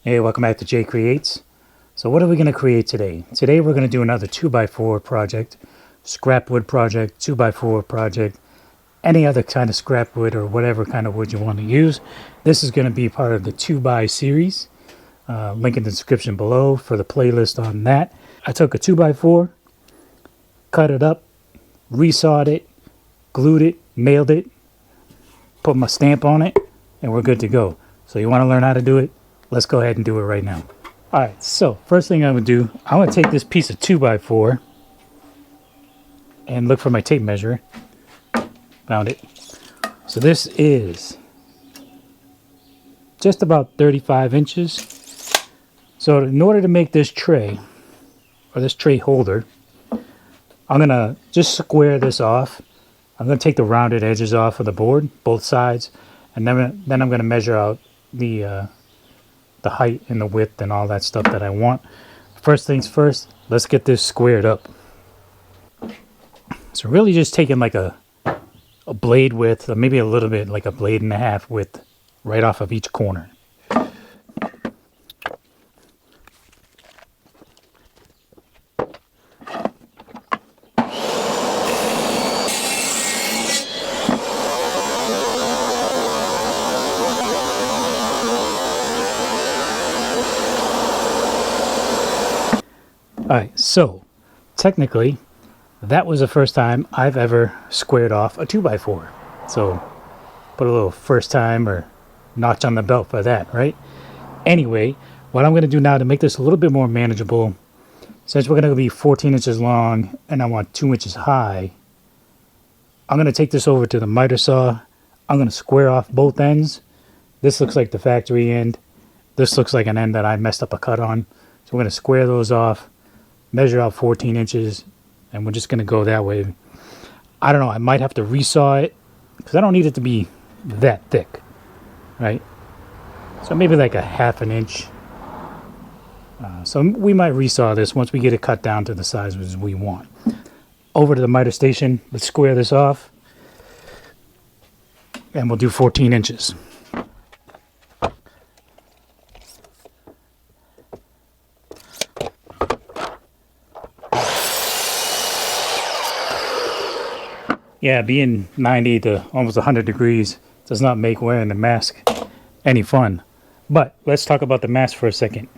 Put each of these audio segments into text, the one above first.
Hey, welcome back to Jay Creates. So what are we going to create today? Today we're going to do another 2x4 project, scrap wood project, 2x4 project, any other kind of scrap wood or whatever kind of wood you want to use. This is going to be part of the 2x series. Link in the description below for the playlist on that. I took a 2x4, cut it up, resawed it, glued it, nailed it, put my stamp on it, and we're good to go. So you want to learn how to do it? Let's go ahead and do it right now. Alright, so first thing I'm going to do, I'm going to take this piece of 2x4 and look for my tape measure. Found it. So this is just about 35 inches. So in order to make this tray, or this tray holder, I'm going to just square this off. I'm going to take the rounded edges off of the board, both sides, and then I'm going to measure out the height and the width and all that stuff that I want. First things first, let's get this squared up. So really just taking like a blade width, or maybe a little bit like a blade and a half width right off of each corner. Alright, so technically that was the first time I've ever squared off a 2x4. So put a little first time or notch on the belt for that, right? Anyway, what I'm going to do now to make this a little bit more manageable, since we're going to be 14 inches long and I want 2 inches high, I'm going to take this over to the miter saw. I'm going to square off both ends. This looks like the factory end. This looks like an end that I messed up a cut on. So we're going to square those off, measure out 14 inches, and we're just going to go that way. I don't know, I might have to resaw it because I don't need it to be that thick, right? So maybe like a half an inch. So we might resaw this once we get it cut down to the sizes we want. Over to the miter station, let's square this off, and we'll do 14 inches. Yeah, being 90 to almost 100 degrees does not make wearing the mask any fun. But let's talk about the mask for a second.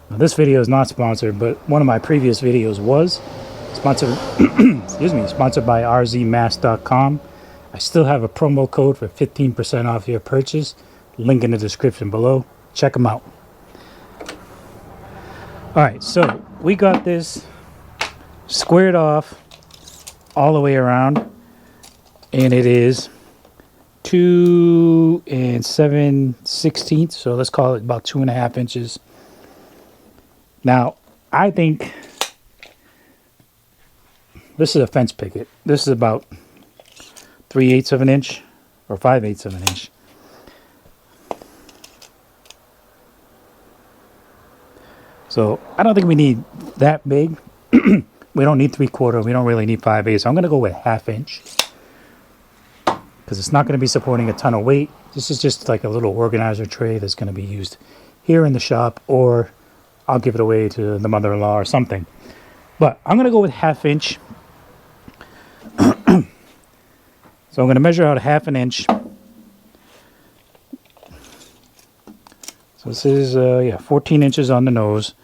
Now, this video is not sponsored, but one of my previous videos was sponsored. Excuse me, sponsored by rzmask.com. I still have a promo code for 15% off your purchase. Link in the description below. Check them out. All right, so we got this squared off all the way around, and it is 2 7/16, so let's call it about 2.5 inches. Now I think this is a fence picket. This is about 3/8 of an inch or 5/8 of an inch. So I don't think we need that big. We don't need 3/4. We don't really need 5/8. So I'm going to go with 1/2 inch because it's not going to be supporting a ton of weight. This is just like a little organizer tray that's going to be used here in the shop, or I'll give it away to the mother-in-law or something. But I'm going to go with 1/2 inch. So I'm going to measure out 1/2 inch. So this is 14 inches on the nose.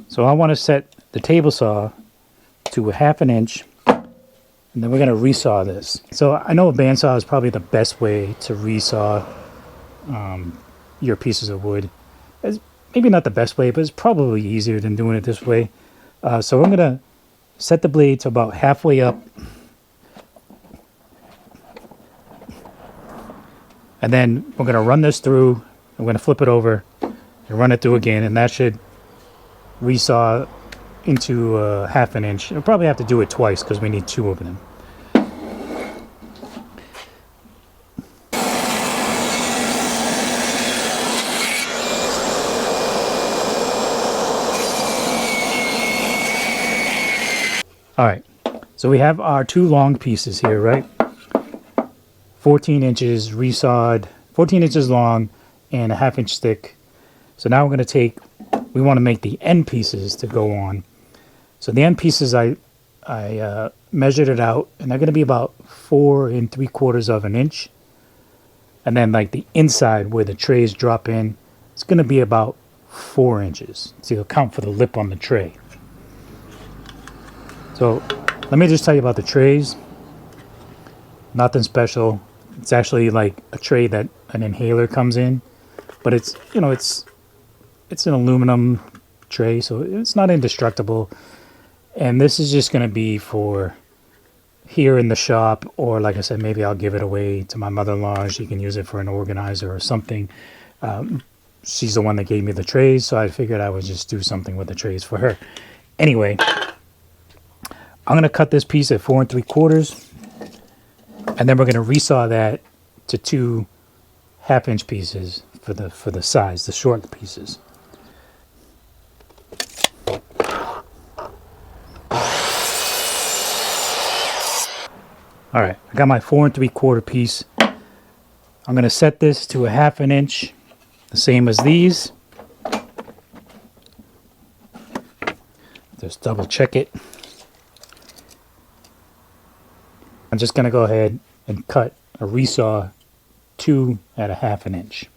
So I want to set the table saw to 1/2 inch, and then we're going to resaw this. So I know a bandsaw is probably the best way to resaw your pieces of wood. It's maybe not the best way, but it's probably easier than doing it this way. So I'm going to set the blade to about halfway up, and then we're going to run this through. I'm going to flip it over and run it through again, and that should resaw into 1/2 inch. We'll probably have to do it twice because we need 2 of them. Alright, so we have our 2 long pieces here, right? 14 inches resawed, 14 inches long and 1/2 inch thick. So now we're going to take, we want to make the end pieces to go on. So the end pieces, I measured it out, and they're going to be about 4 3/4 of an inch. And then like the inside where the trays drop in, it's going to be about 4 inches. So you'll count for the lip on the tray. So let me just tell you about the trays. Nothing special. It's actually like a tray that an inhaler comes in, but it's, you know, it's an aluminum tray, so it's not indestructible. And this is just going to be for here in the shop, or like I said, maybe I'll give it away to my mother-in-law. She can use it for an organizer or something. She's the one that gave me the trays, so I figured I would just do something with the trays for her. Anyway, I'm going to cut this piece at 4 3/4, and then we're going to resaw that to 2 1/2-inch pieces for the size, the short pieces. All right, I got my 4 3/4 piece. I'm going to set this to a 1/2 inch, the same as these. Just double check it. I'm just going to go ahead and cut a resaw 2 at a 1/2 inch.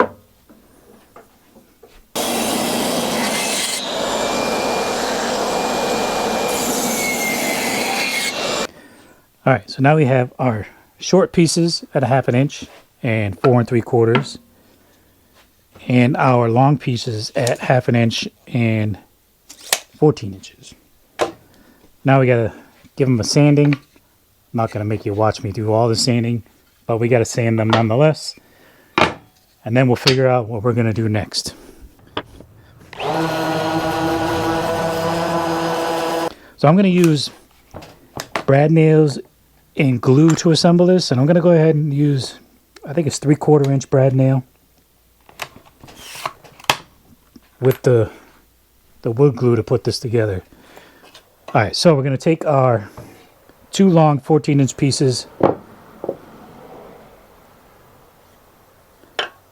All right, so now we have our short pieces at a 1/2 inch and 4 3/4, and our long pieces at 1/2 inch and 14 inches. Now we gotta give them a sanding. I'm not gonna make you watch me do all the sanding, but we gotta sand them nonetheless. And then we'll figure out what we're gonna do next. So I'm gonna use brad nails and glue to assemble this, and I'm going to go ahead and use, I think it's 3/4 inch brad nail with the wood glue to put this together. All right, so we're going to take our 2 long 14-inch pieces,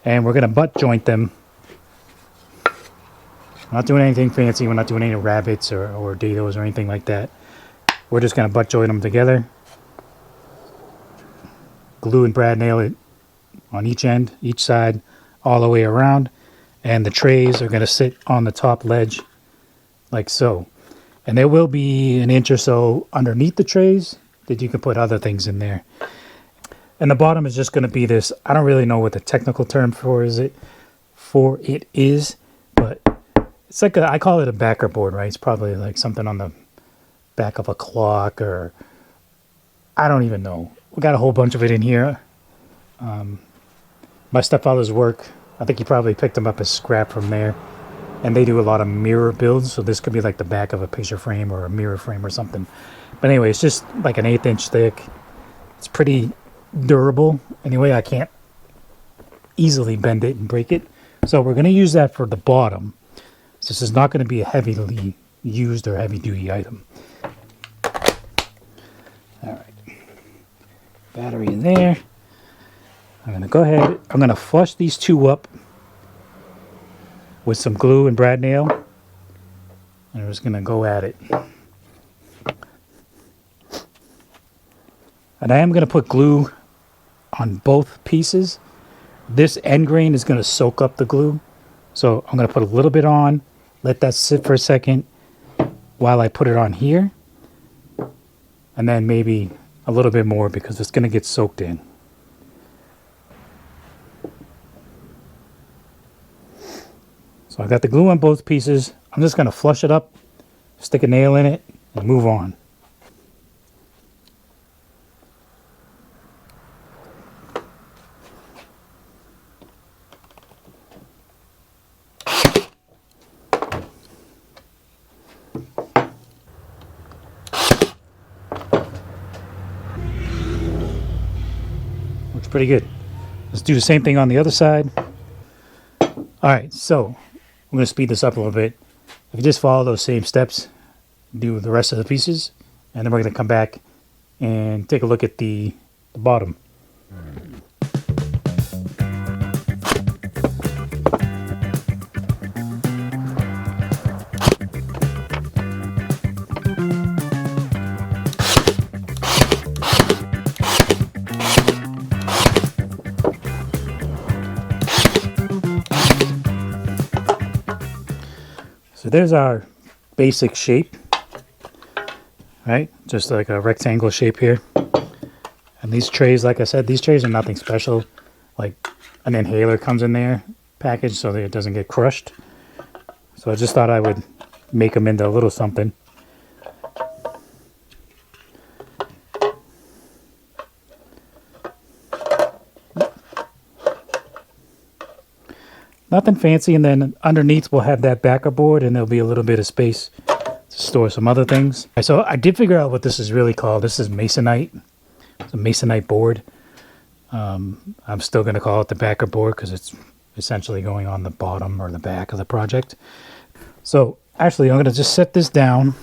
and we're going to butt joint them. We're not doing anything fancy. We're not doing any rabbits or dados or anything like that. We're just going to butt joint them together. Glue and brad nail it on each end, each side, all the way around. And the trays are going to sit on the top ledge like so. And there will be an inch or so underneath the trays that you can put other things in there. And the bottom is just going to be this, I don't really know what the technical term for it is, but it's like I call it a backer board, right? It's probably like something on the back of a clock, or I don't even know. We got a whole bunch of it in here. My stepfather's work, I think he probably picked them up as scrap from there. And they do a lot of mirror builds, so this could be like the back of a picture frame or a mirror frame or something. But anyway, it's just like an 1/8 inch thick. It's pretty durable. Anyway, I can't easily bend it and break it. So we're going to use that for the bottom. So this is not going to be a heavily used or heavy duty item. All right. Battery in there. I'm going to go ahead. I'm going to flush these 2 up with some glue and brad nail. And I'm just going to go at it. And I am going to put glue on both pieces. This end grain is going to soak up the glue. So I'm going to put a little bit on, let that sit for a second while I put it on here. And then maybe a little bit more because it's going to get soaked in. So I got the glue on both pieces. I'm just going to flush it up, stick a nail in it, and move on. Looks pretty good. Let's do the same thing on the other side. All right, so I'm going to speed this up a little bit. If you just follow those same steps, do the rest of the pieces, and then we're going to come back and take a look at the bottom. So there's our basic shape, right? Just like a rectangle shape here. And these trays, like I said, these trays are nothing special. Like an inhaler comes in there packaged so that it doesn't get crushed. So I just thought I would make them into a little something. Nothing fancy, and then underneath we'll have that backer board and there'll be a little bit of space to store some other things. So I did figure out what this is really called. This is masonite. It's a masonite board. I'm still going to call it the backer board because it's essentially going on the bottom or the back of the project. So actually I'm going to just set this down.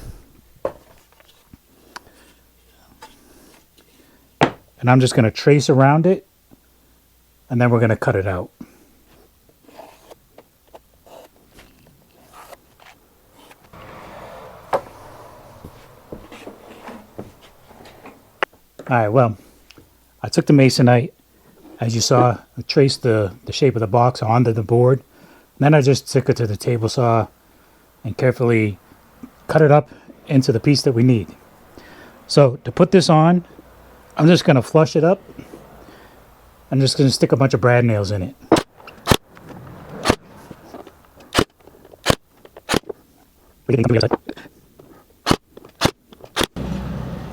And I'm just going to trace around it and then we're going to cut it out. Alright, well, I took the masonite, as you saw, I traced the shape of the box onto the board. And then I just took it to the table saw and carefully cut it up into the piece that we need. So to put this on, I'm just going to flush it up. I'm just going to stick a bunch of brad nails in it.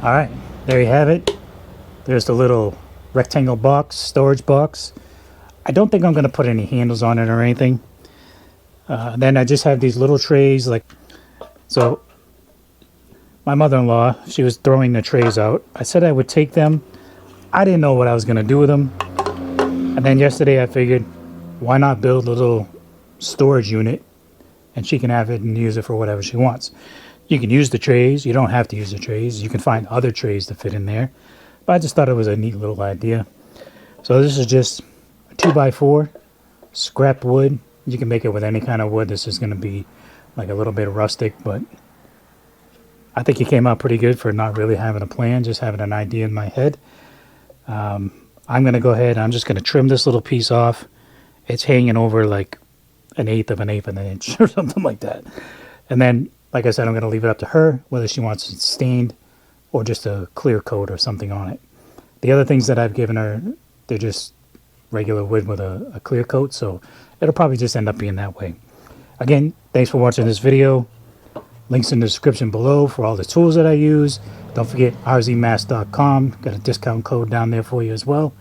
Alright, there you have it. There's the little rectangle box, storage box. I don't think I'm going to put any handles on it or anything. Then I just have these little trays. So my mother-in-law, she was throwing the trays out. I said I would take them. I didn't know what I was going to do with them. And then yesterday I figured, why not build a little storage unit and she can have it and use it for whatever she wants. You can use the trays. You don't have to use the trays. You can find other trays to fit in there. But I just thought it was a neat little idea. So this is just a 2x4 scrap wood. You can make it with any kind of wood. This is going to be like a little bit rustic, but I think it came out pretty good for not really having a plan, just having an idea in my head. I'm going to go ahead and I'm just going to trim this little piece off. It's hanging over like 1/8 of an inch or something like that. And then, like I said, I'm going to leave it up to her whether she wants it stained or just a clear coat or something on it. The other things that I've given her, they're just regular wood with a clear coat, so it'll probably just end up being that way. Again, thanks for watching this video. Links in the description below for all the tools that I use. Don't forget rzmask.com. Got a discount code down there for you as well.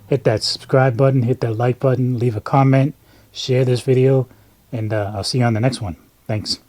Hit that subscribe button, hit that like button, leave a comment, share this video, and I'll see you on the next one. Thanks.